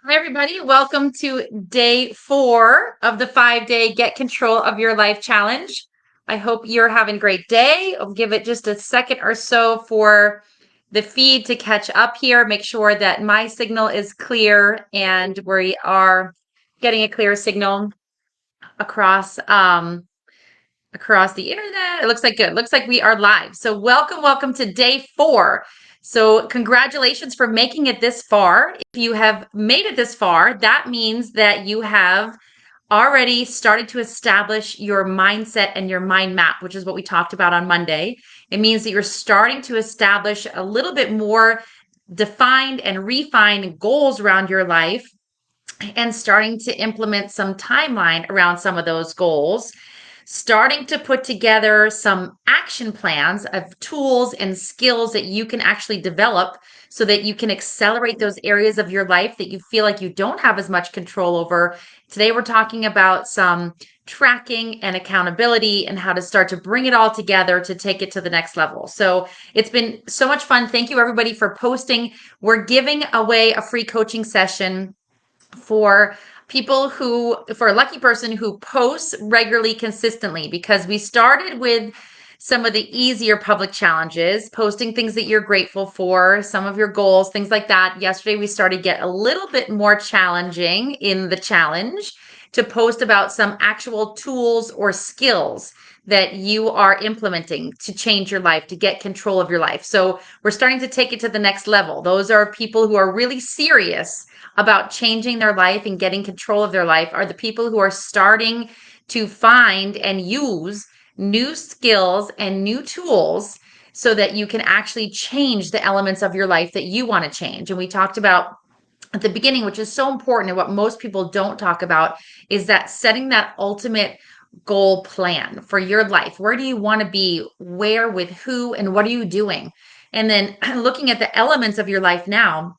Hi, everybody. Welcome to day 4 of the 5-day Get Control of Your Life challenge. I hope you're having a great day. I'll give it just a second or so for the feed to catch up here. Make sure that my signal is clear and we are getting a clear signal across across the internet. It looks like good. Looks like we are live. So welcome to day 4. So congratulations for making it this far. If you have made it this far, that means that you have already started to establish your mindset and your mind map, which is what we talked about on Monday. It means that you're starting to establish a little bit more defined and refined goals around your life and starting to implement some timeline around some of those goals, starting to put together some action plans of tools and skills that you can actually develop so that you can accelerate those areas of your life that you feel like you don't have as much control over. Today, we're talking about some tracking and accountability and how to start to bring it all together to take it to the next level. So it's been so much fun. Thank you, everybody, for posting. We're giving away a free coaching session for for a lucky person who posts regularly consistently, because we started with some of the easier public challenges, posting things that you're grateful for, some of your goals, things like that. Yesterday, we started to get a little bit more challenging in the challenge to post about some actual tools or skills that you are implementing to change your life, to get control of your life. So we're starting to take it to the next level. Those are people who are really serious about changing their life and getting control of their life, are the people who are starting to find and use new skills and new tools so that you can actually change the elements of your life that you want to change. And we talked about at the beginning, which is so important and what most people don't talk about, is that setting that ultimate goal plan for your life. Where do you want to be? Where, with who, and what are you doing? And then looking at the elements of your life now,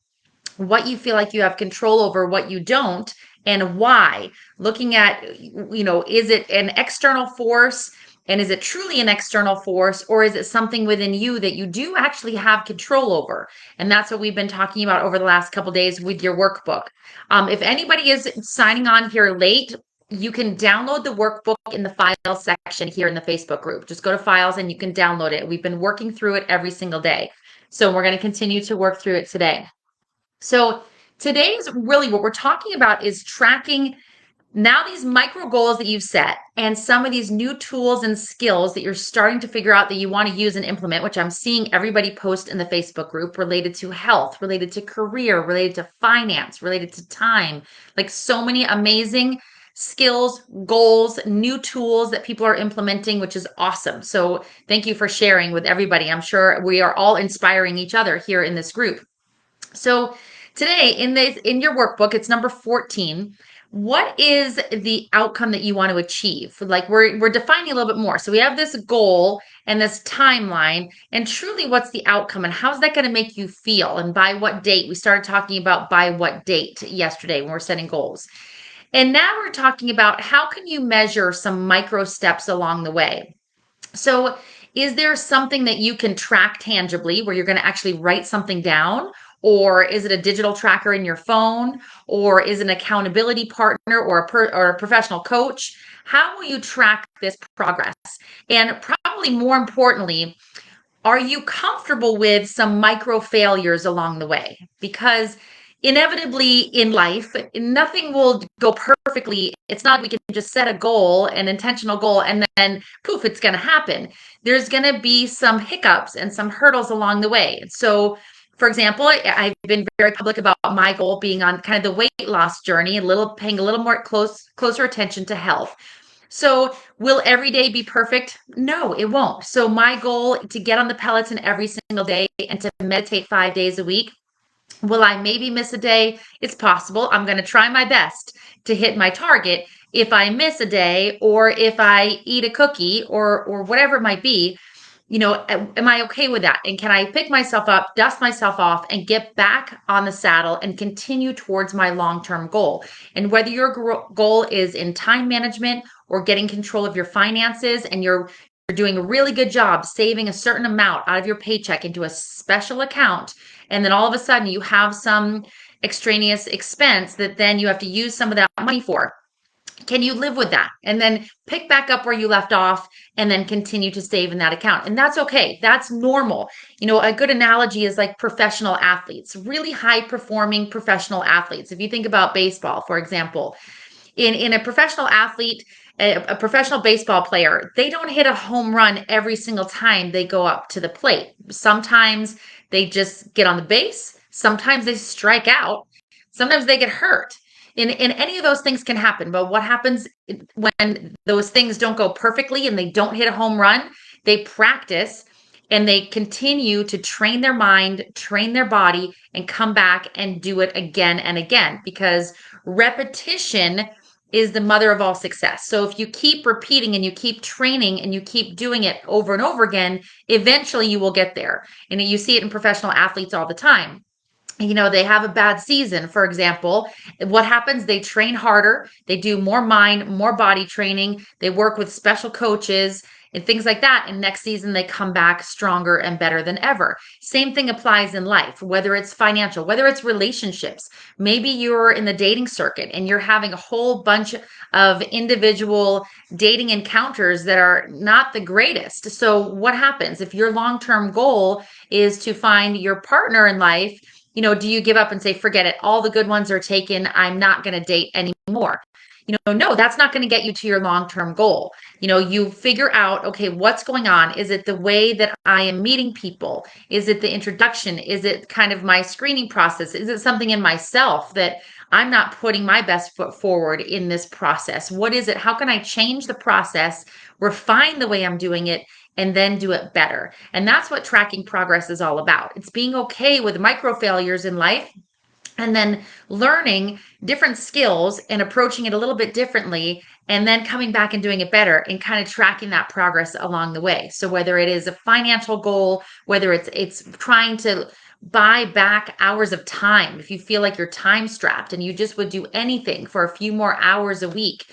what you feel like you have control over, what you don't, and why. Looking at, is it an external force? And is it truly an external force, or is it something within you that you do actually have control over? And that's what we've been talking about over the last couple of days with your workbook. If anybody is signing on here late, you can download the workbook in the files section here in the Facebook group. Just go to files and you can download it. We've been working through it every single day. So we're going to continue to work through it today. So today's really what we're talking about is tracking now these micro goals that you've set and some of these new tools and skills that you're starting to figure out that you want to use and implement, which I'm seeing everybody post in the Facebook group, related to health, related to career, related to finance, related to time, like so many amazing skills, goals, new tools that people are implementing, which is awesome. So thank you for sharing with everybody. I'm sure we are all inspiring each other here in this group. So today in your workbook, it's number 14. What is the outcome that you want to achieve? Like we're defining a little bit more. So we have this goal and this timeline, and truly what's the outcome and how's that going to make you feel? And by what date? We started talking about by what date yesterday when we're setting goals. And now we're talking about how can you measure some micro steps along the way? So, is there something that you can track tangibly where you're going to actually write something down? Or is it a digital tracker in your phone? Or is it an accountability partner or or a professional coach? How will you track this progress? And probably more importantly, are you comfortable with some micro failures along the way? Because inevitably in life, nothing will go perfectly. It's not we can just set a goal, an intentional goal, and then poof, it's going to happen. There's going to be some hiccups and some hurdles along the way. So, for example, I've been very public about my goal being on kind of the weight loss journey, paying a little more closer attention to health. So will every day be perfect? No, it won't. So my goal to get on the Peloton every single day and to meditate 5 days a week. Will I maybe miss a day? It's possible. I'm going to try my best to hit my target. If I miss a day or if I eat a cookie or whatever it might be, am I okay with that? And can I pick myself up, dust myself off, and get back on the saddle and continue towards my long-term goal? And whether your goal is in time management or getting control of your finances and doing a really good job saving a certain amount out of your paycheck into a special account, and then all of a sudden you have some extraneous expense that then you have to use some of that money for. Can you live with that? And then pick back up where you left off and then continue to save in that account. And that's okay. That's normal. A good analogy is like professional athletes, really high performing professional athletes. If you think about baseball, for example, in a professional athlete, a professional baseball player, they don't hit a home run every single time they go up to the plate. Sometimes they just get on the base. Sometimes they strike out. Sometimes they get hurt. In any of those things can happen. But what happens when those things don't go perfectly and they don't hit a home run? They practice and they continue to train their mind, train their body, and come back and do it again and again, because repetition is the mother of all success. So if you keep repeating and you keep training and you keep doing it over and over again, eventually you will get there. And you see it in professional athletes all the time. They have a bad season, for example. What happens? They train harder, they do more mind, more body training, they work with special coaches and things like that. And next season, they come back stronger and better than ever. Same thing applies in life, whether it's financial, whether it's relationships. Maybe you're in the dating circuit and you're having a whole bunch of individual dating encounters that are not the greatest. So, what happens if your long term goal is to find your partner in life? Do you give up and say, forget it, all the good ones are taken, I'm not going to date anymore? No, that's not going to get you to your long-term goal. You figure out, okay, what's going on? Is it the way that I am meeting people? Is it the introduction? Is it kind of my screening process? Is it something in myself that I'm not putting my best foot forward in this process? What is it? How can I change the process, refine the way I'm doing it, and then do it better? And that's what tracking progress is all about. It's being okay with micro failures in life and then learning different skills and approaching it a little bit differently, and then coming back and doing it better and kind of tracking that progress along the way. So whether it is a financial goal, whether it's trying to buy back hours of time, if you feel like you're time strapped and you just would do anything for a few more hours a week,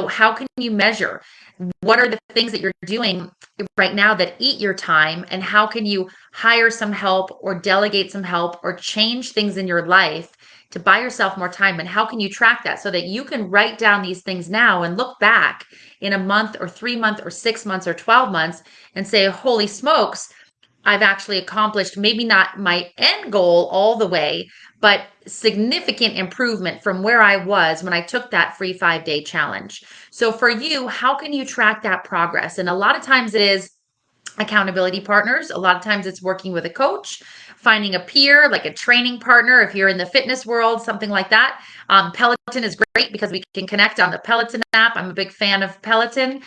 how can you measure what are the things that you're doing right now that eat your time, and how can you hire some help or delegate some help or change things in your life to buy yourself more time? And how can you track that so that you can write down these things now and look back in a month or 3 months or 6 months or 12 months and say, holy smokes, I've actually accomplished maybe not my end goal all the way, but significant improvement from where I was when I took that free 5 day challenge. So for you, how can you track that progress? And a lot of times it is accountability partners. A lot of times it's working with a coach, finding a peer, like a training partner. If you're in the fitness world, something like that. Peloton is great because we can connect on the Peloton app. I'm a big fan of Peloton.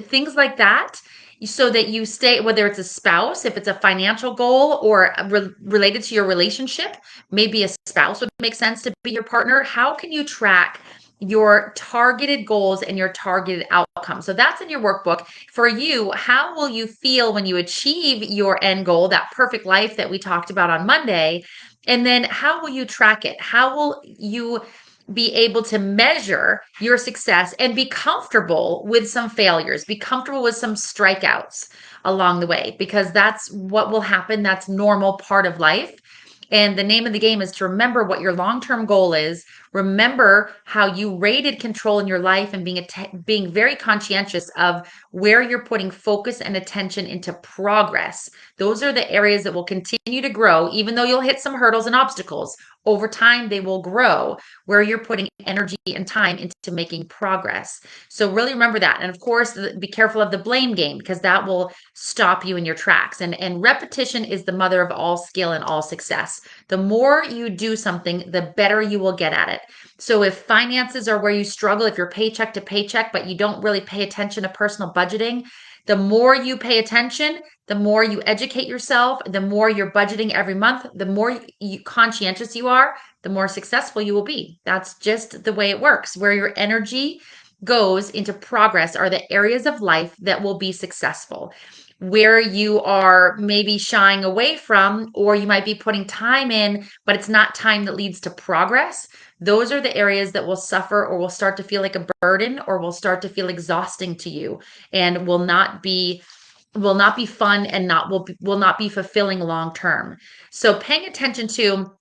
Things like that, so that you stay, whether it's a spouse, if it's a financial goal or related to your relationship, maybe a spouse would make sense to be your partner. How can you track your targeted goals and your targeted outcomes? So that's in your workbook. For you, how will you feel when you achieve your end goal, that perfect life that we talked about on Monday? And then how will you track it? How will you be able to measure your success and be comfortable with some failures, be comfortable with some strikeouts along the way? Because that's what will happen. That's normal part of life. And the name of the game is to remember what your long-term goal is. Remember how you rated control in your life, and being very conscientious of where you're putting focus and attention into progress. Those are the areas that will continue to grow, even though you'll hit some hurdles and obstacles. Over time, they will grow where you're putting energy and time into making progress. So really remember that. And of course, be careful of the blame game, because that will stop you in your tracks. And repetition is the mother of all skill and all success. The more you do something, the better you will get at it. So if finances are where you struggle, if you're paycheck to paycheck, but you don't really pay attention to personal budgeting, the more you pay attention, the more you educate yourself, the more you're budgeting every month, the more conscientious you are, the more successful you will be. That's just the way it works. Where your energy goes into progress are the areas of life that will be successful. where you are maybe shying away from, or you might be putting time in, but it's not time that leads to progress. Those are the areas that will suffer or will start to feel like a burden or will start to feel exhausting to you and will not be fun and will not be fulfilling long term. So paying attention to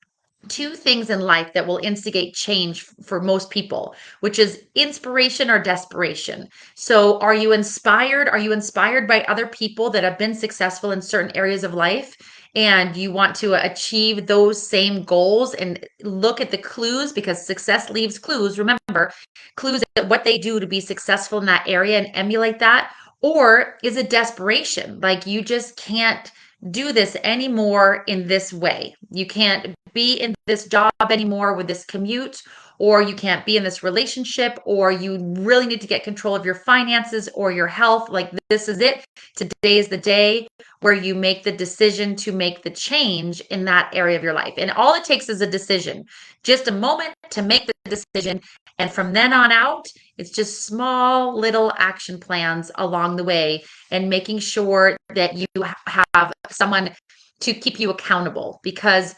two things in life that will instigate change for most people, which is inspiration or desperation. So, are you inspired? Are you inspired by other people that have been successful in certain areas of life? And you want to achieve those same goals and look at the clues because success leaves clues. Remember, clues at what they do to be successful in that area and emulate that. Or is it desperation? Like you just can't do this anymore in this way. You can't be in this job anymore with this commute, or you can't be in this relationship, or you really need to get control of your finances or your health. Like this is it. Today is the day where you make the decision to make the change in that area of your life. And all it takes is a decision, just a moment to make the decision. And from then on out, it's just small little action plans along the way and making sure that you have someone to keep you accountable because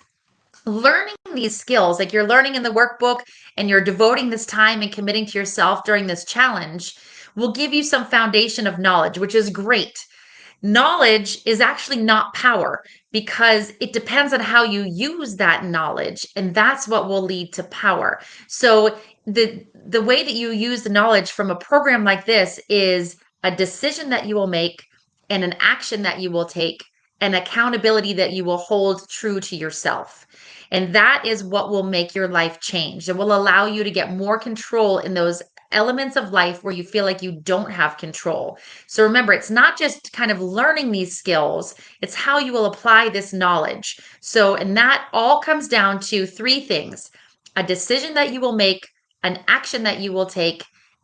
learning these skills, like you're learning in the workbook and you're devoting this time and committing to yourself during this challenge, will give you some foundation of knowledge, which is great. Knowledge is actually not power because it depends on how you use that knowledge, and that's what will lead to power. So the way that you use the knowledge from a program like this is a decision that you will make and an action that you will take and accountability that you will hold true to yourself. And that is what will make your life change. It will allow you to get more control in those elements of life where you feel like you don't have control. So remember, it's not just kind of learning these skills, it's how you will apply this knowledge. So, and that all comes down to three things: a decision that you will make, an action that you will take,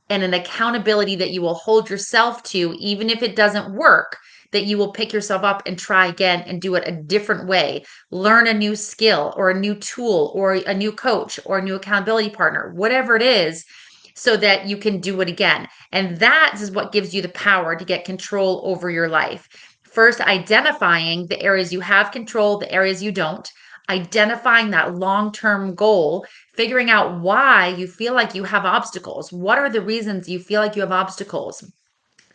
and an accountability that you will hold yourself to, even if it doesn't work, that you will pick yourself up and try again and do it a different way. Learn a new skill or a new tool or a new coach or a new accountability partner, whatever it is, so that you can do it again. And that is what gives you the power to get control over your life. First, identifying the areas you have control, the areas you don't, identifying that long term goal, figuring out why you feel like you have obstacles. What are the reasons you feel like you have obstacles?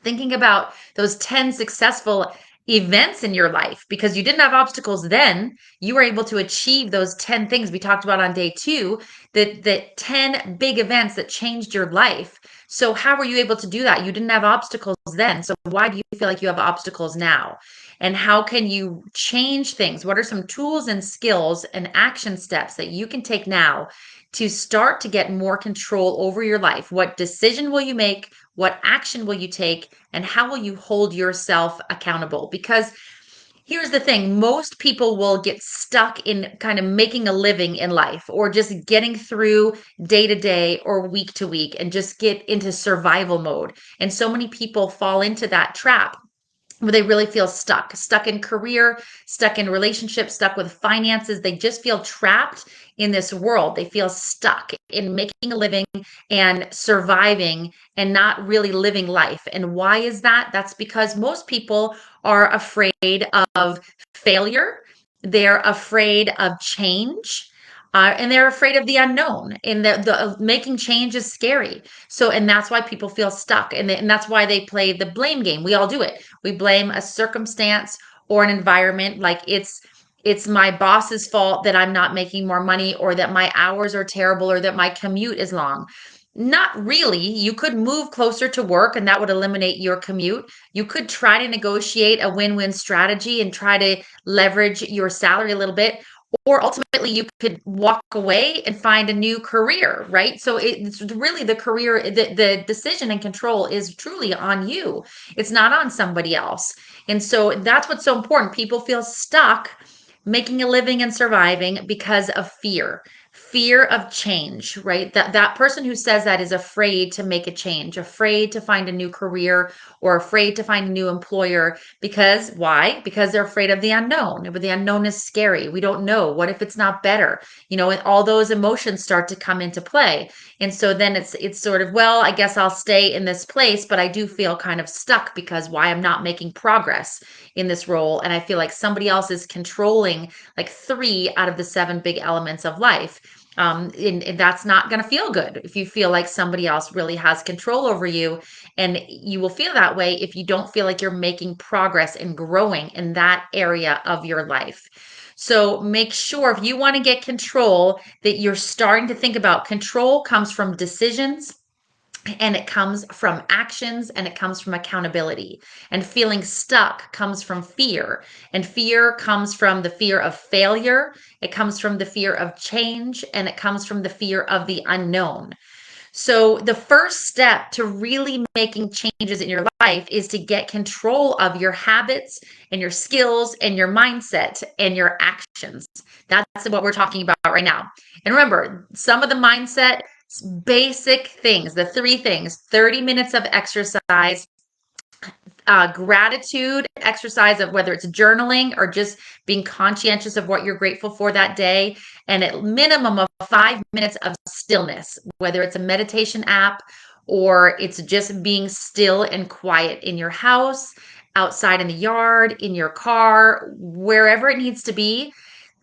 Thinking about those 10 successful events in your life because you didn't have obstacles then, you were able to achieve those 10 things we talked about on day 2, the 10 big events that changed your life. So how were you able to do that? You didn't have obstacles then. So why do you feel like you have obstacles now? And how can you change things? What are some tools and skills and action steps that you can take now to start to get more control over your life? What decision will you make? What action will you take? And how will you hold yourself accountable? Because here's the thing, most people will get stuck in kind of making a living in life or just getting through day to day or week to week and just get into survival mode. And so many people fall into that trap where they really feel stuck in career, stuck in relationships, stuck with finances. They just feel trapped in this world. They feel stuck in making a living and surviving and not really living life. And why is that? That's because most people are afraid of failure. They're afraid of change. And they're afraid of the unknown. And the making change is scary. So, and that's why people feel stuck. And that's why they play the blame game. We all do it. We blame a circumstance or an environment, like it's my boss's fault that I'm not making more money or that my hours are terrible or that my commute is long. Not really. You could move closer to work and that would eliminate your commute. You could try to negotiate a win-win strategy and try to leverage your salary a little bit. Or ultimately, you could walk away and find a new career, right? So it's really the career, the decision and control is truly on you. It's not on somebody else. And so that's what's so important. People feel stuck making a living and surviving because of fear. fear of change, right? That person who says that is afraid to make a change, afraid to find a new career, or afraid to find a new employer. Because why? Because they're afraid of the unknown. But the unknown is scary. We don't know. What if it's not better? And all those emotions start to come into play. And so then it's sort of, well, I guess I'll stay in this place, but I do feel kind of stuck because why? I'm not making progress in this role. And I feel like somebody else is controlling like 3 out of the 7 big elements of life. And that's not going to feel good if you feel like somebody else really has control over you. And you will feel that way if you don't feel like you're making progress and growing in that area of your life. So make sure if you want to get control that you're starting to think about control comes from decisions, and it comes from actions, and it comes from accountability. And feeling stuck comes from fear. And fear comes from the fear of failure. It comes from the fear of change, and it comes from the fear of the unknown. So the first step to really making changes in your life is to get control of your habits and your skills and your mindset and your actions. That's what we're talking about right now. And remember, some of the mindset basic things, the 3 things: 30 minutes of exercise, gratitude exercise of whether it's journaling or just being conscientious of what you're grateful for that day, and at minimum of 5 minutes of stillness, whether it's a meditation app or it's just being still and quiet in your house, outside in the yard, in your car, wherever it needs to be.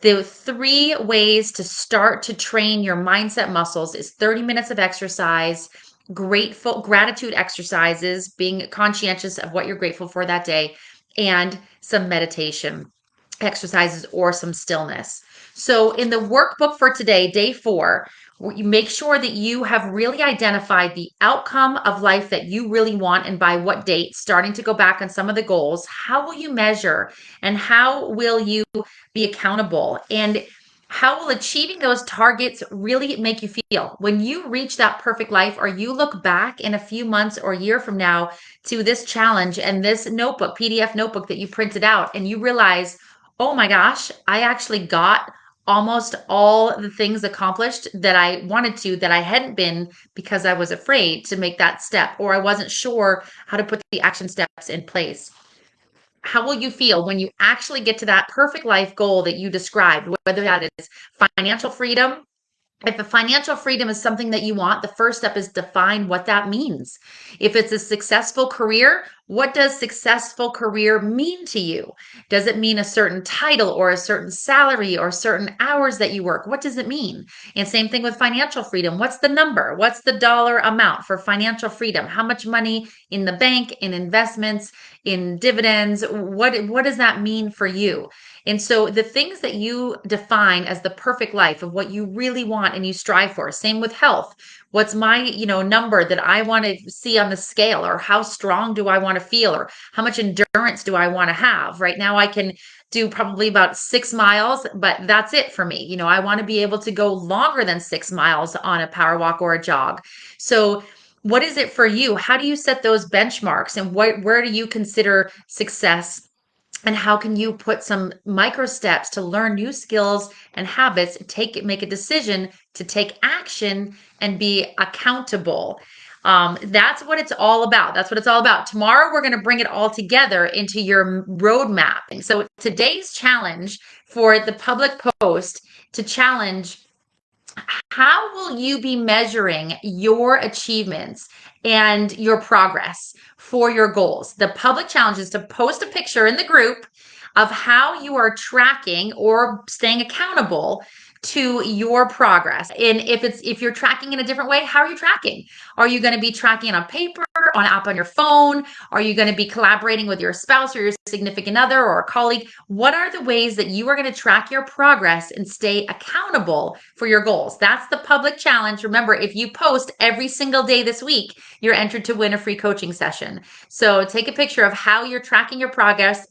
The 3 ways to start to train your mindset muscles is 30 minutes of exercise, gratitude exercises, being conscientious of what you're grateful for that day, and some meditation exercises or some stillness. So in the workbook for today, day 4, you make sure that you have really identified the outcome of life that you really want and by what date, starting to go back on some of the goals. How will you measure, and how will you be accountable, and how will achieving those targets really make you feel when you reach that perfect life, or you look back in a few months or a year from now to this challenge and this notebook, PDF notebook that you printed out, and you realize, oh my gosh, I actually got almost all the things accomplished that I wanted to, that I hadn't been because I was afraid to make that step, or I wasn't sure how to put the action steps in place. How will you feel when you actually get to that perfect life goal that you described, whether that is financial freedom? If the financial freedom is something that you want, the first step is define what that means. If it's a successful career, what does successful career mean to you? Does it mean a certain title or a certain salary or certain hours that you work? What does it mean? And same thing with financial freedom. What's the number? What's the dollar amount for financial freedom? How much money in the bank, in investments, in dividends? What does that mean for you? And so the things that you define as the perfect life of what you really want and you strive for, same with health. What's my, number that I want to see on the scale, or how strong do I want to feel, or how much endurance do I want to have? Right now I can do probably about 6 miles, but that's it for me. I want to be able to go longer than 6 miles on a power walk or a jog. So what is it for you? How do you set those benchmarks, and where do you consider success? And how can you put some micro steps to learn new skills and habits, make a decision to take action and be accountable? That's what it's all about. That's what it's all about. Tomorrow, we're going to bring it all together into your roadmap. So today's challenge for the public post to challenge: how will you be measuring your achievements and your progress for your goals? The public challenge is to post a picture in the group of how you are tracking or staying accountable to your progress. And if you're tracking in a different way, how are you tracking? Are you going to be tracking on paper, on app on your phone? Are you going to be collaborating with your spouse or your significant other or a colleague? What are the ways that you are going to track your progress and stay accountable for your goals? That's the public challenge. Remember, if you post every single day this week, you're entered to win a free coaching session. So take a picture of how you're tracking your progress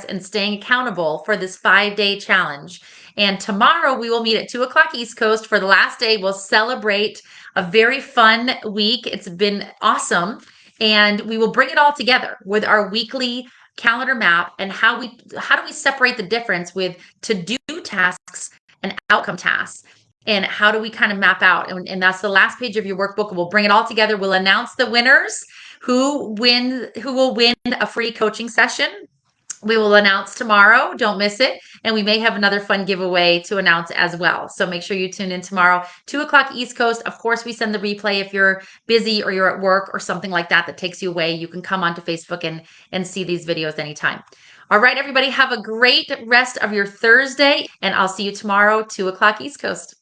and staying accountable for this 5-day challenge. And tomorrow we will meet at 2:00 East Coast for the last day. We'll celebrate a very fun week. It's been awesome. And we will bring it all together with our weekly calendar map, and how do we separate the difference with to-do tasks and outcome tasks. And how do we kind of map out? And that's the last page of your workbook. We'll bring it all together. We'll announce the winners who will win a free coaching session. We will announce tomorrow. Don't miss it. And we may have another fun giveaway to announce as well. So make sure you tune in tomorrow, 2 o'clock East Coast. Of course, we send the replay if you're busy or you're at work or something like that takes you away. You can come onto Facebook and see these videos anytime. All right, everybody, have a great rest of your Thursday, and I'll see you tomorrow, 2 o'clock East Coast.